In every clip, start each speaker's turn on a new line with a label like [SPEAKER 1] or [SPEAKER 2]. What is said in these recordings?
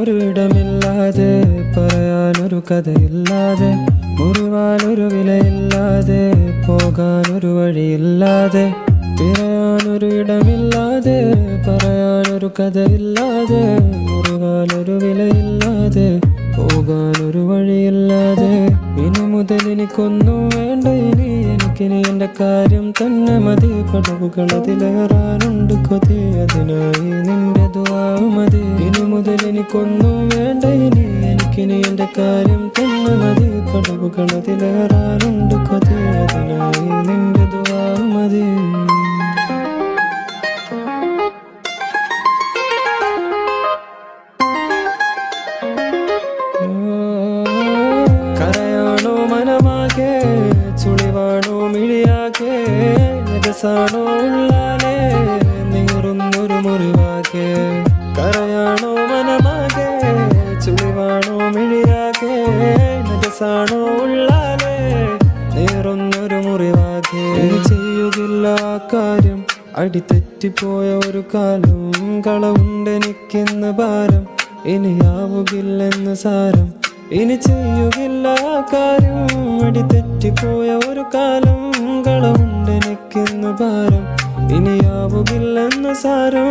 [SPEAKER 1] പറയാനൊരു ഇടമില്ലാതെ, പറയാനൊരു കഥയില്ലാതെ, മുറിവാനൊരു വിലയില്ലാതെ, പോകാനൊരു വഴിയില്ലാതെ, പറയാനൊരു ഇടമില്ലാതെ, പറയാനൊരു കഥയില്ലാതെ, മുറിവാനൊരു വിലയില്ലാതെ, പോകാനൊരു വഴിയില്ലാതെ. ഇനി മുതൽ എനിക്കൊന്നും വേണ്ട, ഇനി എനിക്കിനി എൻ്റെ കാര്യം തന്നെ മതി. പടവുകളതിലേറാനുണ്ട് കൊതി, അതിനായി നിന്റെ ദുആ മതി. ഇനി മുതൽ എനിക്കൊന്നും വേണ്ട, ഇനി എനിക്കിനി എൻ്റെ കാര്യം തന്നെ മതി. പടവുകളതിലേറാനുണ്ട് കൊതി, അതിനായി നിന്റെ ദുആ മതി. കരയാണോ മനമാകെ, ചുളിവാണോ മിഴിയാകെ, രസാണോ ഉള്ളാലെ നീറുന്നൊരു മുറിവാകെ. കരയാണോ മനമാകെ, ചുളിവാണോ മിഴിയാകെ, രസാണോ ഉള്ളാലെ നീറുന്നൊരു മുറിവാകെ. ഇനി ചെയ്യുകില്ല ആ കാര്യം, അടിതെറ്റിപ്പോയ ഒരു കാലം, കളവുണ്ടെനിക്കിന്ന് ഭാരം, ഇനിയാവുകില്ലെന്ന് സാരം. ഇനി ചെയ്യുകില്ല ആ കാര്യം, അടിതെറ്റിപ്പോയ ഒരു കാലം, കളവുണ്ടെനിക്കിന്ന് ഭാരം, ഇനിയാവുകില്ലെന്ന് സാരം.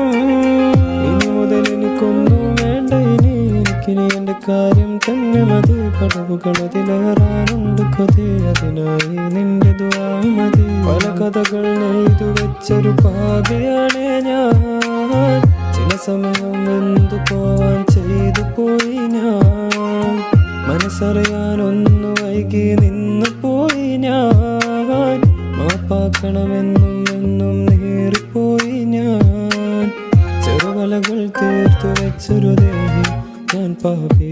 [SPEAKER 1] ഇനി മുതൽ എനിക്കൊന്നും വേണ്ട, ഇനി എനിക്കിനി എൻ്റെ കാര്യം തന്നെ മതി. പടവുകളതിലേറാനുണ്ട് കൊതി, അതിനായി നിന്റെ ദുആ മതി. പല കഥകൾ നെയ്തു വെച്ചൊരു പാപിയാണേ ഞാൻ, ചില സമയം എന്തു പോവാൻ ചെയ്തു പോയി ഞാൻ. മനസ്സറിയാനൊന്നു വൈകി നിന്നു പോയി ഞാൻ, മാപ്പാക്കണമെന്നും എന്നും നേറിപ്പോയി ഞാൻ. ചെറുവലകൾ തീർത്തു വെച്ചൊരു ദേഹി ഞാൻ പാപി,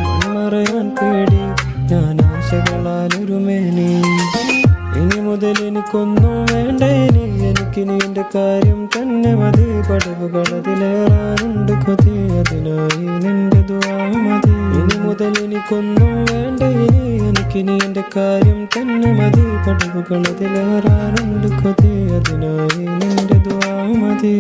[SPEAKER 1] മൺമറയാൻ പേടി ഞാൻ ആശകളാലൊരു മേനി. ഇനി മുതൽ എനിക്കൊന്നും വേണ്ട, ഇനി എനിക്കിനി എൻ്റെ കാര്യം തന്നെ മതി. പടവുകളതിലേറാനുണ്ട് കൊതി, അതിനായി നിന്റെ ദുആ മതി. ഇനി മുതൽ എനിക്കൊന്നും വേണ്ട, ഇനി എനിക്കിനി എൻ്റെ കാര്യം തന്നെ മതി. പടവുകളതിലേറാനുണ്ട് കൊതി, അതിനായി നിന്റെ ദുആ മതി.